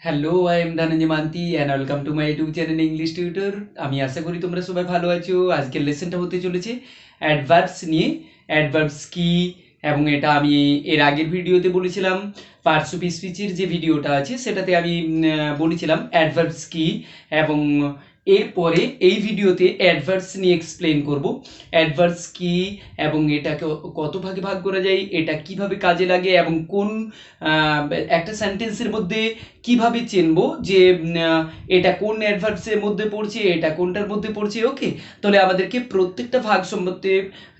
Hello, I am Dhananjay মান্তি and welcome to my YouTube channel English tutor. আমি আশা করি তোমরা সবাই ভালো আছো। আজকের লেসনটা হতে চলেছে অ্যাডভার্বস নিয়ে। অ্যাডভার্বস কি এবং এটা আমি এর আগের ভিডিওতে বলেছিলাম। পার্টস অফ স্পিচের যে ভিডিওটা আছে সেটাতে আমি বলেছিলাম অ্যাডভার্বস কি, এবং এরপরে এই ভিডিওতে অ্যাডভার্বস নিয়ে এক্সপ্লেন করব। অ্যাডভার্বস কি এবং এটাকে কত ভাগে ভাগ করা যায়, এটা কিভাবে কাজে লাগে এবং কোন একটা সেন্টেন্সের মধ্যে কিভাবে চিনবো যে এটা কোন অ্যাডভার্বসের মধ্যে পড়ছে, এটা কোনটার মধ্যে পড়ছে। ওকে, তাহলে আমাদেরকে প্রত্যেকটা ভাগ সম্বন্ধে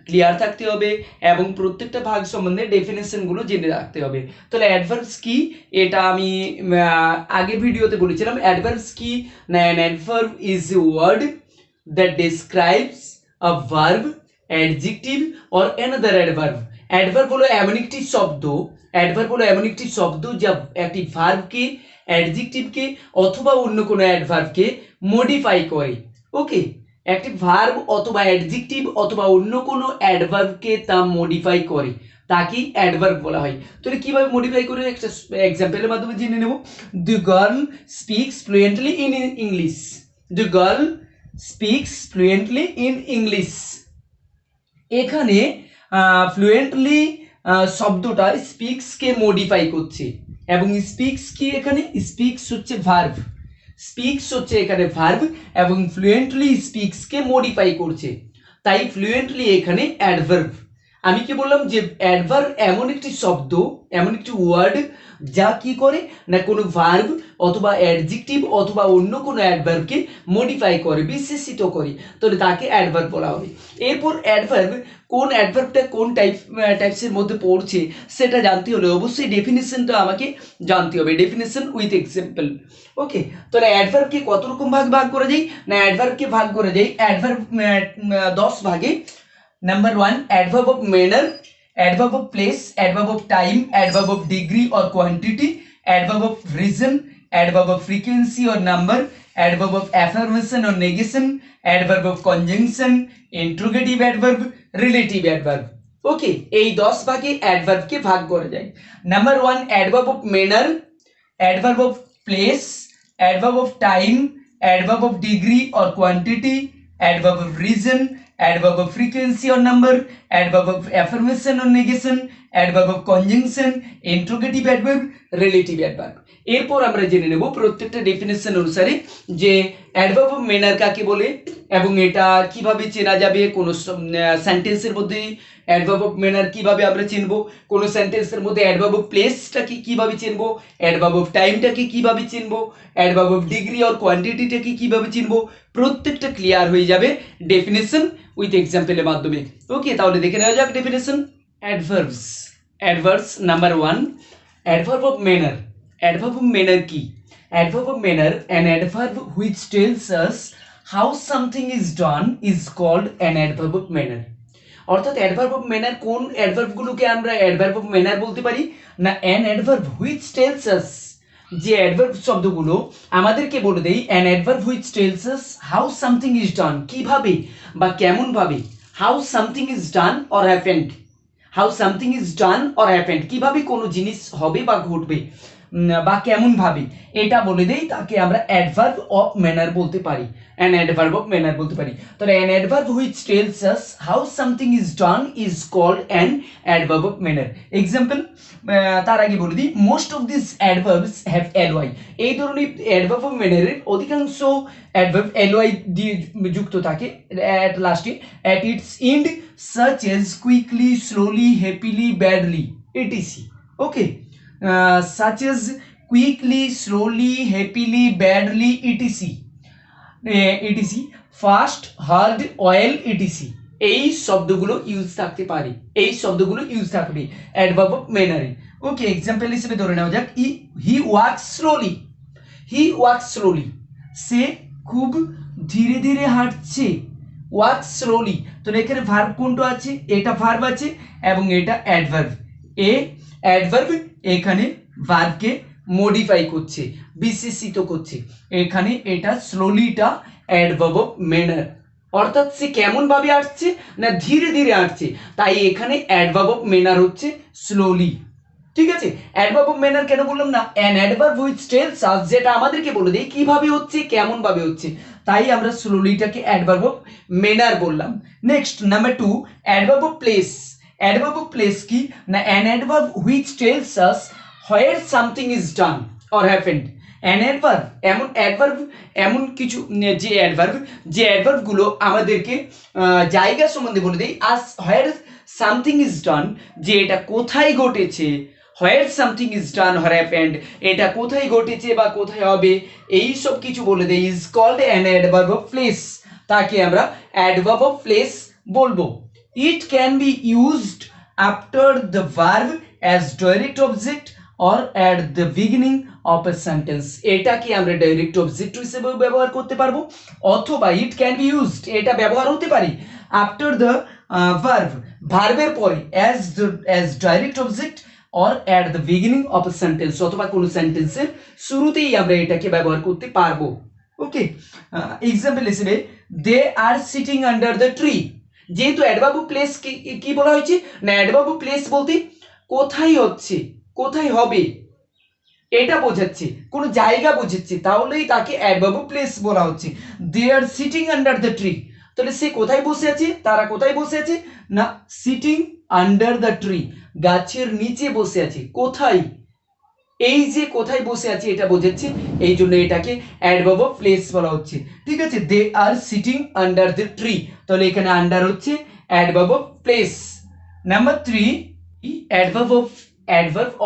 ক্লিয়ার থাকতে হবে এবং প্রত্যেকটা ভাগ সম্বন্ধে ডেফিনেশনগুলো জেনে রাখতে হবে। তাহলে অ্যাডভার্বস কি, এটা আমি আগের ভিডিওতে বলেছিলাম। অ্যাডভার্বস কি না, an adverb is a word that describes a verb, adjective or another adverb. Adverb হলো এমন একটি শব্দ, অ্যাডভার্ব হলো এমন একটি শব্দ যা একটি ভার্বকে, অ্যাডজেক্টিভকে অথবা অন্য কোনো অ্যাডভার্বকে মডিফাই করে। ওকে, একটি ভার্ব অথবা অ্যাডজেক্টিভ অথবা অন্য কোনো অ্যাডভার্বকে তা মডিফাই করে, তাকে অ্যাডভার্ব বলা হয়। তাহলে কিভাবে মডিফাই করে একটা এক্সাম্পলের মাধ্যমে জেনে নেব। The girl speaks fluently in English. The girl speaks fluently in English. এখানে ফ্লুয়েন্টলি শব্দটা স্পিক্সকে মডিফাই করছে, এবং স্পিক্স কি, এখানে স্পিক্স হচ্ছে ভার্ব, স্পিক্স হচ্ছে এখানে ভার্ব এবং ফ্লুয়েন্টলি স্পিক্সকে মডিফাই করছে, তাই ফ্লুয়েন্টলি এখানে অ্যাডভার্ব। আমি কি বললাম যে অ্যাডভার্ব এমন একটি শব্দ, এমন একটি ওয়ার্ড যা কি করে না কোনো ভার্ব অথবা অ্যাডজেক্টিভ অথবা অন্য কোনো অ্যাডভার্বকে মডিফাই করে, বিশেষিত করে, তাহলে তাকে অ্যাডভার্ব বলা হবে। এরপর অ্যাডভার্ব, কোন অ্যাডভার্বটা কোন টাইপসের মধ্যে পড়ছে সেটা জানতে হলে অবশ্যই ডেফিনেশনটা আমাকে জানতে হবে, ডেফিনেশন উইথ এক্সাম্পল। ওকে, তাহলে অ্যাডভার্বকে কত রকম ভাগ করা যায় না, অ্যাডভার্বকে ভাগ করা যায় অ্যাডভার্ব 10 ভাগে। Number 1, adverb of manner, adverb of place, adverb of time, adverb of degree or quantity, adverb of reason, adverb of frequency or number, adverb of affirmation or negation, adverb of conjunction, interrogative adverb, relative adverb. ওকে, এই 10 ভাগে অ্যাডভার্বকে ভাগ করা যায়। Number 1, adverb of manner, adverb of place, adverb of time, adverb of degree or quantity, adverb of reason, adverb of frequency or number, adverb of affirmation or negation, adverb of conjunction, interrogative adverb, relative adverb. এরপর আমরা জেনে নেব প্রত্যেকটা definition অনুসারে যে adverb of manner কাকে বলে এবং এটা কিভাবে চেনা যাবে। কোনো সেন্টেন্সের মধ্যে অ্যাডভার্ব অফ ম্যানার কিভাবে আমরা চিনব, কোনো সেন্টেন্সের মধ্যে অ্যাডভার্ব অফ প্লেসটাকে কিভাবে চিনব, অ্যাডভার্ব অফ টাইমটাকে কিভাবে চিনব, অ্যাডভার্ব অফ ডিগ্রি অর কোয়ান্টিটিটাকে কিভাবে চিনব, প্রত্যেকটা ক্লিয়ার হয়ে যাবে ডেফিনেশন উইথ এক্সাম্পলের মাধ্যমে। ওকে, তাহলে দেখে নেওয়া যাক definition. Adverbs, adverbs number 1, adverb of manner. Adverb of manner কি? Adverb of manner, an adverb which tells us how something is done is called an adverb of manner. অর্থাৎ adverb of manner, কোন অ্যাডভার্বগুলোকে আমরা adverb of manner বলতে পারি না, an adverb which tells us, যে adverb শব্দগুলো আমাদেরকে বলে দেয়, an adverb which tells us how something is done, কিভাবে বা কেমন ভাবে, how something is done or happened, how something is done or happened, কিভাবে কোনো জিনিস হবে বা ঘটবে বা কেমন ভাবে, এটা বলে দেই, তাকে আমরা অ্যাডভার্ব অফ ম্যানার বলতে পারি, অ্যান অ্যাডভার্ব অফ ম্যানার বলতে পারি। তাহলে an adverb which tells us how something is done is called an adverb of manner. Example, তার আগে বলে দিই, most of this adverbs have L Y. এই ধরনের অ্যাডভার্ব অফ ম্যানারের অধিকাংশ অ্যাডভার্ব এলওয়াই দিয়ে যুক্ত থাকে অ্যাট লাস্টে, at its end, such as quickly, slowly, happily, badly, etc. Okay, such as quickly, slowly, happily, badly, etc. etc. Fast, hard, oil, etc. এই শব্দগুলো use থাকতে পারে, এই শব্দগুলো ইউজ থাকবে অ্যাডভার্ব অফ ম্যানারে। ওকে, এক্সাম্পল হিসেবে ধরে নেওয়া যাক, হি ওয়াক্স স্লোলি, হি ওয়াক্স স্লোলি, সে খুব ধীরে ধীরে হাঁটছে, ওয়াক স্লোলি। তো এখানে ভার্ব কোনটা আছে, এটা ভার্ব আছে এবং এটা অ্যাডভার্ব। এ অ্যাডভার্ব এখানে ভার্বকে মডিফাই করছে, বিশেষিত করছে। এখানে এটা স্লোলিটা অ্যাডভার্ব অফ ম্যানার, অর্থাৎ সে কেমন ভাবে আসছে না ধীরে ধীরে আসছে, তাই এখানে অ্যাডভার্ব অফ ম্যানার হচ্ছে স্লোলি। ঠিক আছে, অ্যাডভার্ব অফ ম্যানার কেন বললাম না, অ্যান অ্যাডভার্ব হুইচ টেলস আস, যেটা আমাদেরকে বলে দেয় কিভাবে হচ্ছে কেমন ভাবে হচ্ছে, তাই আমরা স্লোলিটাকে অ্যাডভার্ব অফ ম্যানার বললাম। Next number 2, adverb of place. Adverb of place কি না, an adverb which tells us where something is done or happened. An adverb এমন কিছু যে অ্যাডভার্বগুলো আমাদেরকে জায়গা সম্বন্ধে বলে দেয়, আস হোয়ার সামথিং ইজ ডান, যে এটা কোথায় ঘটেছে, where something is done or happened, এটা কোথায় ঘটেছে বা কোথায় হবে, এই সব কিছু বলে দেয়, is called an adverb of place, তাকে আমরা অ্যাডভার্ব অফ প্লেস বলবো। It can be used after the verb as direct object or at the beginning of a sentence, এটাকে আমরা ডাইরেক্ট অবজেক্ট হিসেবেও ব্যবহার করতে পারবো, অথবা ইট ক্যান বি ইউজড, এটা ব্যবহার হতে পারি আফটার দ্য ভার্বের পরে as direct object or at the beginning of a sentence, অথবা কোনো সেন্টেন্সের শুরুতেই আমরা এটাকে ব্যবহার করতে পারবো। ওকে, এক্সাম্পল হিসেবে they are sitting under the tree, যেহেতু অ্যাডভার্ব অফ প্লেস কি বলা হয়েছে না, অ্যাডভার্ব অফ প্লেস বলতে কোথায় হচ্ছে, কোথায় হবে এটা বোঝাচ্ছে, কোনো জায়গা বোঝাচ্ছে, তাহলেই তাকে অ্যাডভার্ব অফ প্লেস বলা হচ্ছে। They are sitting under the tree, তাহলে সে কোথায় বসে আছে, তারা কোথায় বসে আছে না, সিটিং আন্ডার দ্য ট্রি, গাছের নিচে বসে আছে, কোথায়, এই যে কোথায় বসে আছে এটা বোঝাচ্ছে, এই জন্য এটাকে অ্যাডভার্ব অফ প্লেস বলা হচ্ছে। ঠিক আছে, they are sitting under the tree, তাহলে এখানে আন্ডার হচ্ছে adverb of place. Number 3, adverb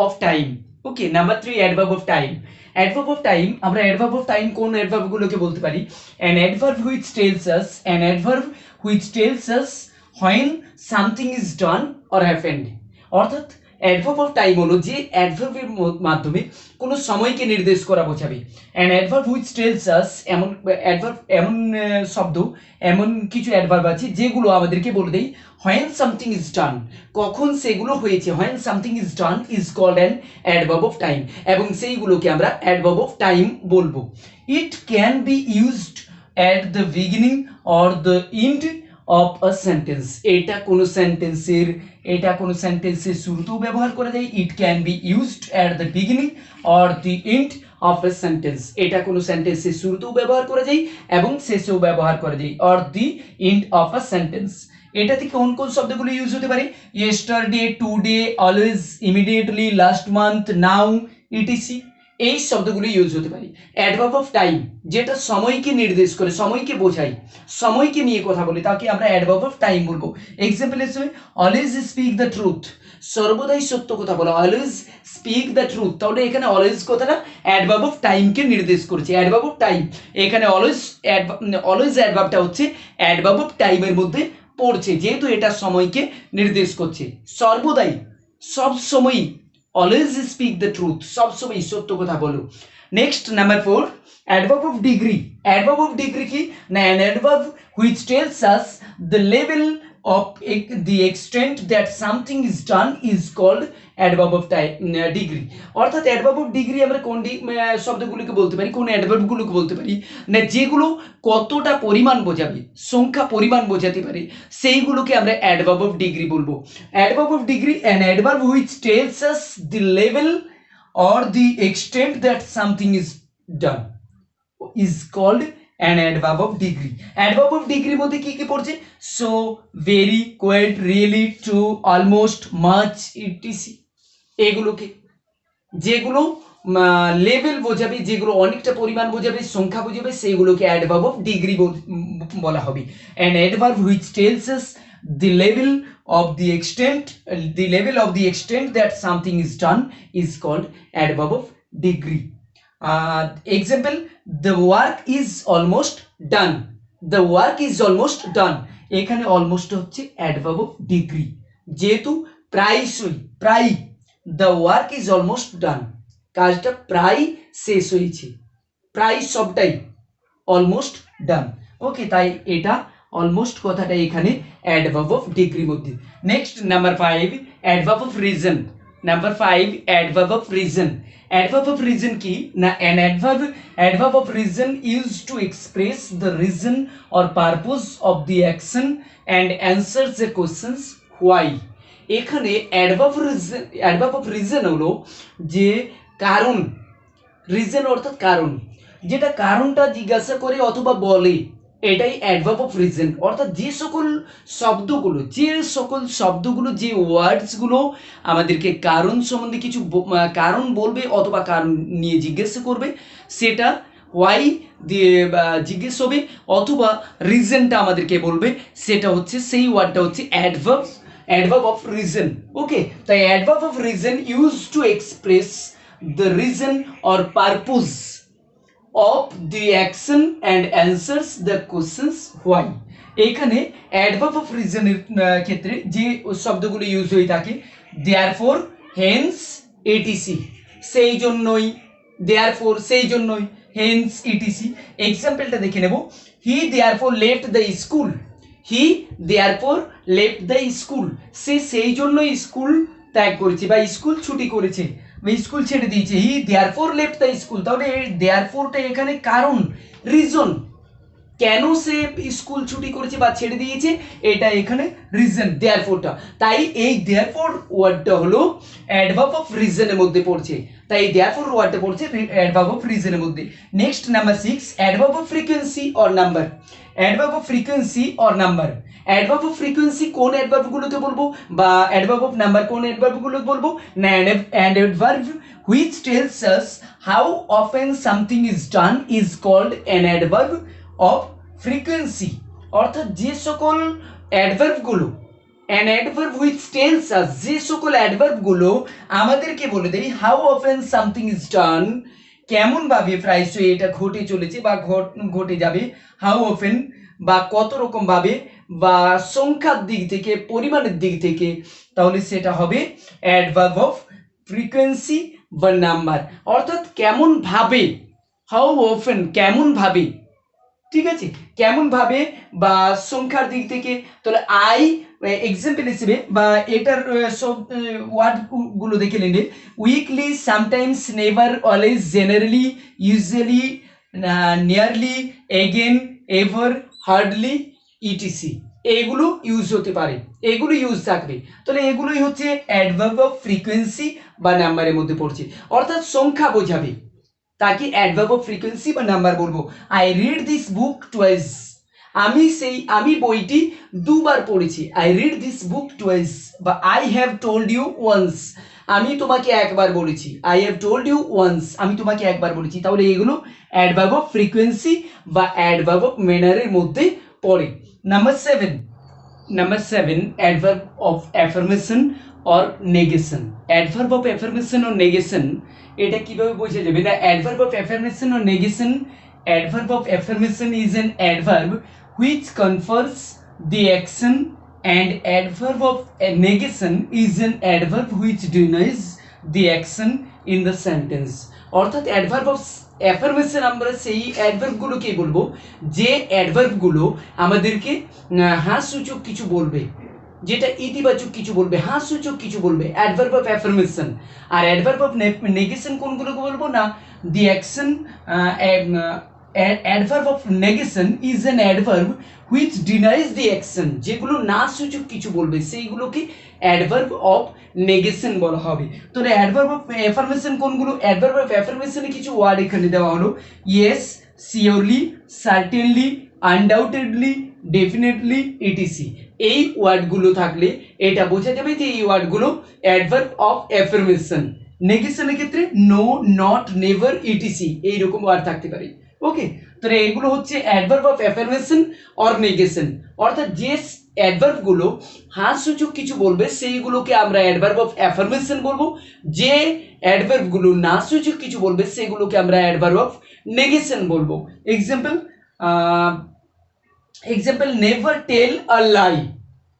of time. Okay, number 3, adverb of time. Adverb of time, আমরা অ্যাডভার্ব অফ টাইম কোন অ্যাডভার্ব গুলোকে বলতে পারি, an adverb which tells us when something is done or happened, অর্থাৎ adverb of time হলো যে অ্যাডভার্বের মাধ্যমে কোনো সময়কে নির্দেশ করা বোঝাবে। An adverb which tells us, এমন অ্যাডভার্ব, এমন শব্দ, এমন কিছু অ্যাডভার্ব আছে যেগুলো আমাদেরকে বলে দেয় হোয়েন সামথিং ইজ ডান, কখন সেগুলো হয়েছে, when something is done is called an adverb of time, এবং সেইগুলোকে আমরা অ্যাডভার্ব অফ টাইম বলবো। It can be used at the beginning or the end of a sentence, এটা কোনো সেন্টেন্সের শুরুতেও ব্যবহার করা যায়, it can be used at the beginning or the end of a sentence, এটা কোনো সেন্টেন্সের শুরুতেও ব্যবহার করা যায় এবং শেষেও ব্যবহার করা যায়, or the end of a sentence. এটাতে কোন কোন শব্দগুলো ইউজ হতে পারে, yesterday, today, always, immediately, last month, now, etc, এই শব্দগুলো ইউজ হতে পারে। অ্যাডভার্ব অফ টাইম, যেটা সময়কে নির্দেশ করে, সময়কে বোঝায়, সময়কে নিয়ে কথা বলে, তাকে আমরা অ্যাডভার্ব অফ টাইম বলবো। এক্সাম্পল হিসেবে অলওয়েজ স্পিক দ্য ট্রুথ, সর্বদাই সত্য কথা বলা, অলওয়েজ স্পিক দ্য ট্রুথ, তাহলে এখানে অলওয়েজ কথাটা অ্যাডভার্ব অফ টাইমকে নির্দেশ করছে। অ্যাডভার্ব অফ টাইম, এখানে অলওয়েজ অ্যাডভার্বটা হচ্ছে অ্যাডভার্ব অফ টাইমের মধ্যে পড়ছে, যেহেতু এটা সময়কে নির্দেশ করছে। সর্বদাই, সব সময়, অলওয়েজ স্পিক দ্য ট্রুথ, সব সময় সত্য কথা বলো। Next number 4, adverb of degree. Adverb of degree কি না, an adverb which tells us the level of the extent that something is done is called adverb of degree, অর্থাৎ adverb of degree আমরা কোন শব্দগুলোকে বলতে পারি, কোন অ্যাডভার্বগুলোকে বলতে পারি না, যেগুলো কতটা পরিমাণ বোঝাবে, সংখ্যা পরিমাণ বোঝাতে পারে, সেইগুলোকে আমরা adverb of degree বলবো। adverb of degree, an adverb which tells us the level or the extent that something is done is called an adverb of degree. adverb of degree মধ্যে কি কি পড়ছে, so, very, quite, really, true, almost, much, etc, এগুলোকে, যেগুলো level বোঝাবে, যেগুলো অনেকটা পরিমাণ বোঝাবে, সংখ্যা বোঝাবে, সেইগুলোকে অ্যাডভার্ব অফ ডিগ্রি বলা হবে। an adverb which tells us the level of the extent that something is done is called adverb of degree. Example, the work is almost done, the work is almost done, এখানে almost হচ্ছে adverb of degree, যেহেতু প্রায়, the work is almost done, কাজটা প্রায় শেষ হয়েছে, প্রায় সবটাই অলমোস্ট ডান। ওকে, তাই এটা অলমোস্ট কথাটা এখানে অ্যাডভার্ব অফ ডিগ্রির মধ্যে। Next number 5, adverb of reason. Number 5, adverb of reason. adverb of reason কি না, an adverb of reason used to express the reason or purpose of the action and answers the questions why, এখানে adverb of reason হলো যে কারণ, reason অর্থাৎ কারণ, যেটা কারণটা জিজ্ঞাসা করে অথবা বলে, এটাই অ্যাডভার্ব অফ রিজন। অর্থাৎ যে সকল শব্দগুলো যে ওয়ার্ডসগুলো আমাদেরকে কারণ সম্বন্ধে কিছু কারণ বলবে অথবা কারণ নিয়ে জিজ্ঞাসা করবে, সেটা ওয়াই দিয়ে জিজ্ঞেস হবে অথবা রিজনটা আমাদেরকে বলবে, সেটা হচ্ছে সেই ওয়ার্ডটা হচ্ছে অ্যাডভার্ব অফ রিজন। ওকে, তাই adverb of reason use to express the reason or purpose of the action and answers the questions why। এখানে অ্যাডভার্ব অফ রিজনের ক্ষেত্রে যে শব্দগুলো ইউজ হয়ে থাকে, therefore, hence, etc, সেই জন্যই, therefore সেই জন্যই, hence etc। এক্সাম্পলটা দেখে নেব, he therefore left the school, he therefore left the school, সে সেই জন্যই স্কুল ত্যাগ করেছে বা স্কুল ছুটি করেছে, স্কুল ছেড়ে দিয়েছে, হি দেয়ারফোর লেফট দ্য স্কুল। তাহলে এই দেয়ারফোরটা এখানে কারণ, রিজন, কেন সে স্কুল ছুটি করেছে বা ছেড়ে দিয়েছে, এটা এখানে রিজন, দেয়ারফোরটা। তাই এই দেয়ারফোর ওয়ার্ডটা হলো অ্যাডভার্ব অফ রিজনের মধ্যে পড়ছে, তাই এই দেয়ারফোর ওয়ার্ডটা পড়ছে অ্যাডভার্ব অফ রিজনের মধ্যে। Next number 6, adverb of frequency or number. Adverb of frequency or number, adverb of frequency কোন অ্যাডভার্বগুলোকে বলবো বা অ্যাডভার্ব অফ নাম্বার কোন অ্যাডভার্বগুলোকে বলবো না, adverb which tells us how often something is done is called an adverb of frequency। অর্থাৎ যে সকল অ্যাডভার্বগুলো, an adverb which tells us, যে সকল অ্যাডভার্বগুলো আমাদেরকে বলে দেয় how often something is done, কেমন ভাবে প্রায়শই এটা ঘটে চলেছে বা ঘটে যাবে, how often বা কত রকম ভাবে বা সংখ্যার দিক থেকে, পরিমাণের দিক থেকে, তাহলে সেটা হবে অ্যাডভার্ব অফ ফ্রিকোয়েন্সি বা নাম্বার। অর্থাৎ কেমন ভাবে, হাউ অফেন কেমন ভাবে, ঠিক আছে, কেমন ভাবে বা সংখ্যার দিক থেকে। তাহলে আই এক্সাম্পল হিসেবে বা এটার সব ওয়ার্ড গুলো দেখে নিলে, weekly, sometimes, never, always, generally, usually, nearly, again, ever, hardly, etc, এগুলো ইউজ হতে পারে, এগুলো ইউজ থাকবে। তাহলে এগুলোই হচ্ছে অ্যাডভার্ব অফ ফ্রিকোয়েন্সি বা নাম্বারের মধ্যে পড়ছে, অর্থাৎ সংখ্যা বোঝাবে, তাকে অ্যাডভার্ব অফ ফ্রিকোয়েন্সি বা নাম্বার বলবো। I read this book twice, আমি বইটি দুবার পড়েছি, I read this book twice. বা I have told you once, আমি তোমাকে একবার বলেছি, I have told you once, আমি তোমাকে একবার বলেছি। তাহলে এগুলো অ্যাডভার্ব অফ ফ্রিকোয়েন্সি বা অ্যাডভার্ব অফ ম্যানারের মধ্যে পড়ে। Number 7, adverb of affirmation or negation. Adverb of affirmation or negation, এটা কিভাবে বোঝা যাবে? The adverb of affirmation or negation, adverb of affirmation is an adverb which confirms the action, and adverb of negation is an adverb which denies the action in the sentence। অর্থাৎ adverb of affirmation আমরা সেই অ্যাডভার্বগুলোকেই বলবো যে অ্যাডভার্বগুলো আমাদেরকে হাসসূচক কিছু বলবে, যেটা ইতিবাচক কিছু বলবে, হাসসূচক কিছু বলবে, অ্যাডভার্ব অফ অ্যাফার্মেশন। আর অ্যাডভার্ব অফ নেগেশন কোনগুলোকে বলবো না, the action, adverb of negation is an adverb which denies the action, যেগুলো না সূচক কিছু বলবে সেইগুলোকে অ্যাডভার্ব অফ নেগেশন বলা হবে। তাহলে অ্যাডভার্ব অফ অ্যাফার্মেশন কোনগুলো? অ্যাডভার্ব অফ অ্যাফার্মেশনে কিছু ওয়ার্ড এখানে দেওয়া হলো, yes, surely, certainly, undoubtedly, definitely, etc. এই ওয়ার্ডগুলো থাকলে এটা বোঝা যাবে যে এই ওয়ার্ডগুলো অ্যাডভার্ব অফ অ্যাফার্মেশন। নেগেশনের ক্ষেত্রে নো, নট, নেভার, ইটিসি এইরকম ওয়ার্ড থাকতে পারে। ওকে, তাহলে এগুলো হচ্ছে adverb of affirmation or negation. অর্থাৎ যে অ্যাডভার্বগুলো হাসসূচক কিছু বলবে সেইগুলোকে আমরা অ্যাডভার্ব অফ অ্যাফার্মেশন বলবো, যে অ্যাডভার্বগুলো না সূচক কিছু বলবে সেগুলোকে আমরা অ্যাডভার্ব অফ নেগেশন বলবো। এক্সাম্পল, নেভার টেল আ লাই,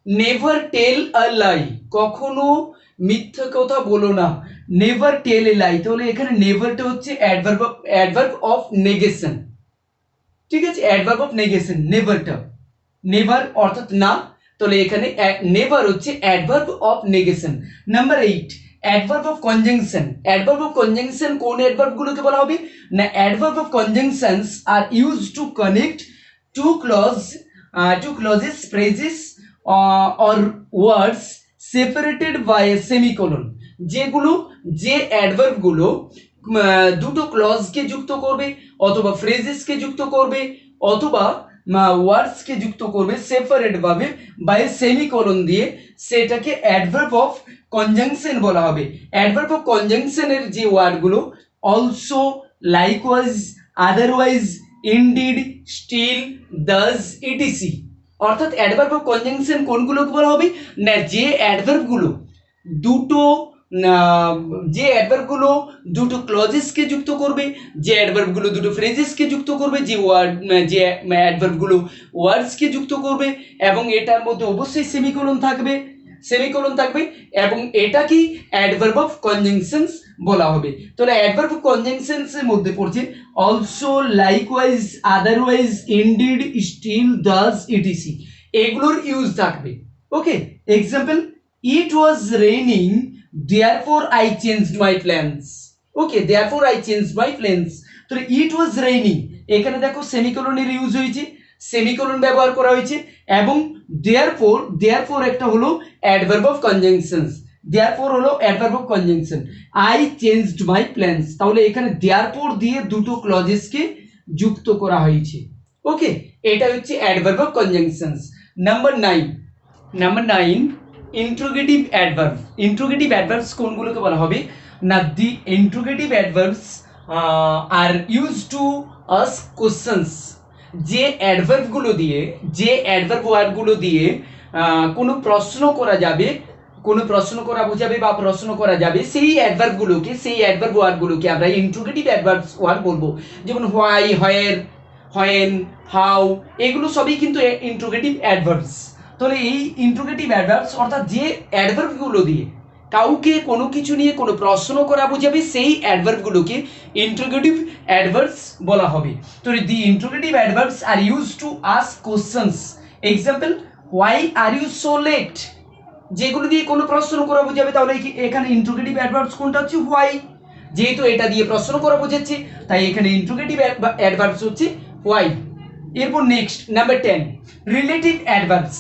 নেভার টেল আ লাই, কখনো মিথ্যা কথা বলো না, নেভার টেল এ লাই। তাহলে এখানে নেভারটা হচ্ছে অ্যাডভার্ব অফ নেগেশন, ঠিক আছে, অ্যাডভার্ব অফ নেগেশন নেভারটা, নেভার অর্থাৎ না, তাহলে এখানে নেভার হচ্ছে adverb of negation. Number 8, adverb of conjunction. Adverb of conjunction কোন অ্যাডভার্বগুলোকে বলা হবে না, adverb of conjunctions are use to connect two clauses, phrases, or words separated by a semicolon, যেগুলো যে অ্যাডভার্বগুলো দুটো ক্লজকে যুক্ত করবে অথবা ফ্রেজেসকে যুক্ত করবে অথবা ওয়ার্ডসকে যুক্ত করবে সেপারেট ভাবে বাই সেমিকোলন দিয়ে, সেটাকে অ্যাডভার্ব অফ কনজাংশন বলা হবে। অ্যাডভার্ব অফ কনজাংশনের যে ওয়ার্ডগুলো also, likewise, otherwise, indeed, still, thus, etc, অর্থাৎ অ্যাডভার্ব অফ কনজাংশন কোনগুলোকে বলা হবে না, যে অ্যাডভার্বগুলো দুটো যে অ্যাডভার্বগুলো দুটো ক্লজেসকে যুক্ত করবে, যে অ্যাডভার্বগুলো দুটো ফ্রেজেসকে যুক্ত করবে, যে যে অ্যাডভার্বগুলো ওয়ার্ডসকে যুক্ত করবে, এবং এটার মধ্যে অবশ্যই সেমিকোলন থাকবে, এবং এটা কি অ্যাডভার্ব অফ কনজাংশনস বলা হবে। তাহলে অ্যাডভার্ব অফ কনজাংশনস এর মধ্যে পড়ছে also, likewise, otherwise, indeed, still, thus, etc, এগুলোর ইউজ থাকবে। Okay, example, it was raining therefore I changed my plans. Okay, therefore I changed my plans। তো ইট ওয়াজ রেইনিং, এখানে দেখো সেমিকোলনের ইউজ হয়েছে, সেমিকোলন ব্যবহার করা হয়েছে, এবং therefore একটা হলো অ্যাডভার্ব অফ কনজাংশনস, therefore হলো adverb of conjunction. I changed my plans, তাহলে এখানে therefore দিয়ে দুটো ক্লজেসকে যুক্ত করা হয়েছে। ওকে, এটা হচ্ছে adverb of conjunctions. Number 9 interrogative adverb. Interrogative adverbs কোনগুলোকে বলা হবে না, the interrogative adverbs are use to ask questions. যে অ্যাডভার্বগুলো দিয়ে, যে অ্যাডভার্ব ওয়ার্ডগুলো দিয়ে কোনো প্রশ্ন করা যাবে, কোনো প্রশ্ন করা বোঝাবে বা প্রশ্ন করা যাবে, সেই অ্যাডভার্বগুলোকে, সেই অ্যাডভার্ব ওয়ার্ডগুলোকে আমরা ইন্ট্রোগেটিভ অ্যাডভার্বস ওয়ার্ড বলবো। যেমন হোয়াই, হোয়ার, হোয়েন, হাউ, এগুলো সবই কিন্তু ইন্ট্রোগেটিভ অ্যাডভার্বস। তাহলে এই ইন্ট্রোগেটিভ অ্যাডভার্বস অর্থাৎ যে অ্যাডভার্বগুলো দিয়ে কাউকে কোনো কিছু নিয়ে কোনো প্রশ্ন করা বোঝাবে, সেই অ্যাডভার্বগুলোকে ইন্ট্রোগেটিভ অ্যাডভার্বস বলা হবে। তো the interrogative adverbs are use to ask questions. Example, why are you so late, যেগুলো দিয়ে কোনো প্রশ্ন করা বোঝাবে, তাহলে এখানে ইন্ট্রোগেটিভ অ্যাডভার্বস কোনটা হচ্ছে হোয়াই, যেহেতু এটা দিয়ে প্রশ্ন করা বোঝাচ্ছে তাই এখানে ইন্ট্রোগেটিভ অ্যাডভার্বস হচ্ছে হোয়াই। এরপর next number 10 relative adverbs.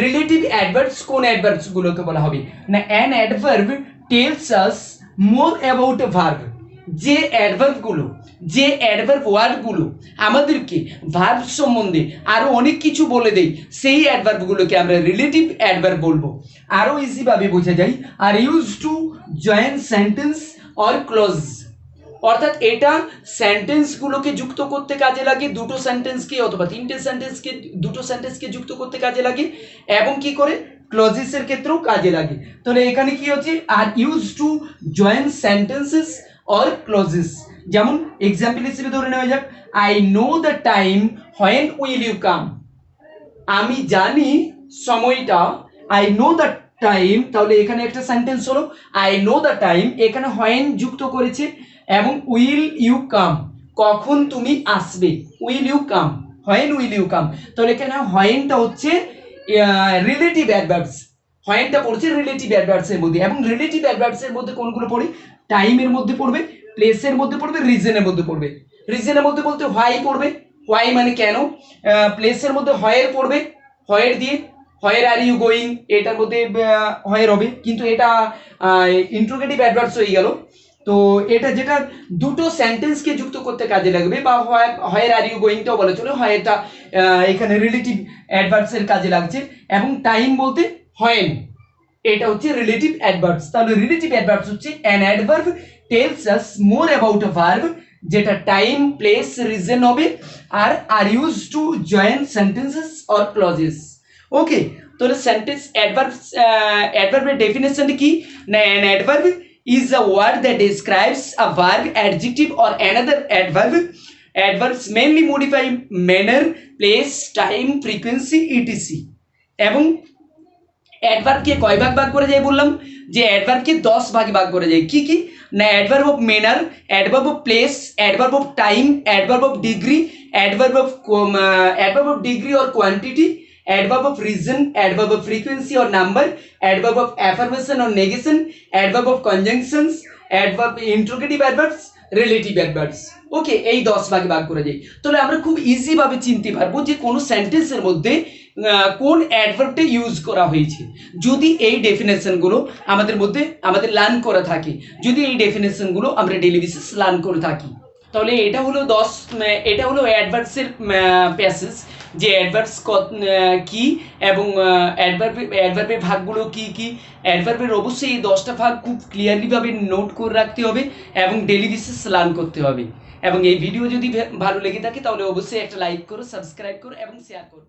Relative adverbs কোন অ্যাডভার্বস গুলোকে বলা হবে না, an adverb tells us more about a verb. যে অ্যাডভার্বগুলো, যে অ্যাডভার্ব ওয়ার্ডগুলো আমাদেরকে ভার্ব সম্বন্ধে আরো অনেক কিছু বলে দেয়, সেই অ্যাডভার্বগুলোকে আমরা রিলেটিভ অ্যাডভার্ব বলবো। আরো ইজি ভাবে বোঝা যায়, are use to join sentence or clause, অর্থাৎ এটা সেন্টেন্সগুলোকে যুক্ত করতে কাজে লাগে, দুটো সেন্টেন্সকে অথবা তিনটে সেন্টেন্সকে, দুটো সেন্টেন্সকে যুক্ত করতে কাজে লাগে, এবং কি করে ক্লজেসের ক্ষেত্রেও কাজে লাগে। তাহলে এখানে কি হচ্ছে, are use to join sentences or clauses. যেমন এক্সাম্পল হিসেবে ধরে নেওয়া যাক, I know the time when will you come, আমি জানি সময়টা, আই নো দ্য টাইম, তাহলে এখানে একটা সেন্টেন্স হলো আই নো দ্য টাইম, এখানে হোয়েন যুক্ত করেছে, এবং উইল ইউ কাম, কখন তুমি আসবে, will you come, when will you come. তাহলে এখানে হোয়েনটা হচ্ছে রিলেটিভ অ্যাডভার্বস, হোয়েনটা পড়ছে রিলেটিভ অ্যাডভার্বস এর মধ্যে, এবং রিলেটিভ অ্যাডভার্বস এর মধ্যে কোনগুলো পড়ে, টাইমের মধ্যে পড়বে, প্লেসের মধ্যে পড়বে, রিজনের মধ্যে পড়বে। রিজনের মধ্যে বলতে হোয়াই পড়বে, হোয়াই মানে কেন, প্লেসের মধ্যে হোয়ার পড়বে, হোয়ার দিয়ে হোয়ার আর ইউ গোয়িং, এটার মধ্যে হোয়ার হবে, কিন্তু এটা ইন্ট্রোগেটিভ অ্যাডভার্বস হয়ে গেল। তো এটা যেটা দুটো সেন্টেন্সকে যুক্ত করতে কাজে লাগবে, বা হোয়ার আর ইউ গোয়িংটাও বলে চলে, হোয়ারটা এখানে রিলেটিভ অ্যাডভার্বস এর কাজে লাগছে, এবং টাইম বলতে হোয়েন, এটা হচ্ছে রিলেটিভ অ্যাডভার্বস। তাহলে রিলেটিভ অ্যাডভার্বস হচ্ছে an adverb tells us more about a verb, যেটা টাইম, প্লেস, রিজন হবে, আর use to join sentences or clauses. Okay, তাহলে সেন্টেন্স অ্যাডভার্বের ডেফিনেশন কি না, an adverb is a word that describes a verb, adjective or another adverb. Adverbs mainly modify manner, place, time, frequency, etc. এবং অ্যাডভার্বকে কয় ভাগ করে যায় বললাম, যে অ্যাডভার্বকে 10 ভাগে ভাগ করে যায়। কি কি না, adverb of manner, adverb of place, adverb of time, adverb of degree, adverb of degree or quantity, adverb of reason, adverb of frequency or number, adverb of affirmation or negation, adverb of conjunctions, adverb interrogative adverbs, relative adverbs. ওকে, এই 10 ভাগে ভাগ করে যাই। তাহলে আমরা খুব easy ভাবে চিনতে পারবো যে কোন সেন্টেন্সের মধ্যে কোন অ্যাডভার্বটা ইউজ করা হয়েছে। যদি এই ডেফিনেশনগুলো আমাদের লার্ন করা থাকে, যদি এই ডেফিনেশনগুলো আমরা ডেইলি বেসিস লার্ন করে থাকি, তাহলে এটা হলো অ্যাডভার্বসের প্যাসেজ, যে অ্যাডভার্বস কি এবং অ্যাডভার্বের ভাগগুলো কি কি। অ্যাডভার্বের অবশ্যই এই 10টা ভাগ খুব ক্লিয়ারলিভাবে নোট করে রাখতে হবে এবং ডেইলি বেসিস লার্ন করতে হবে। এবং এই ভিডিও যদি ভালো লেগে থাকে তাহলে অবশ্যই একটা লাইক করো, সাবস্ক্রাইব করো এবং শেয়ার করো।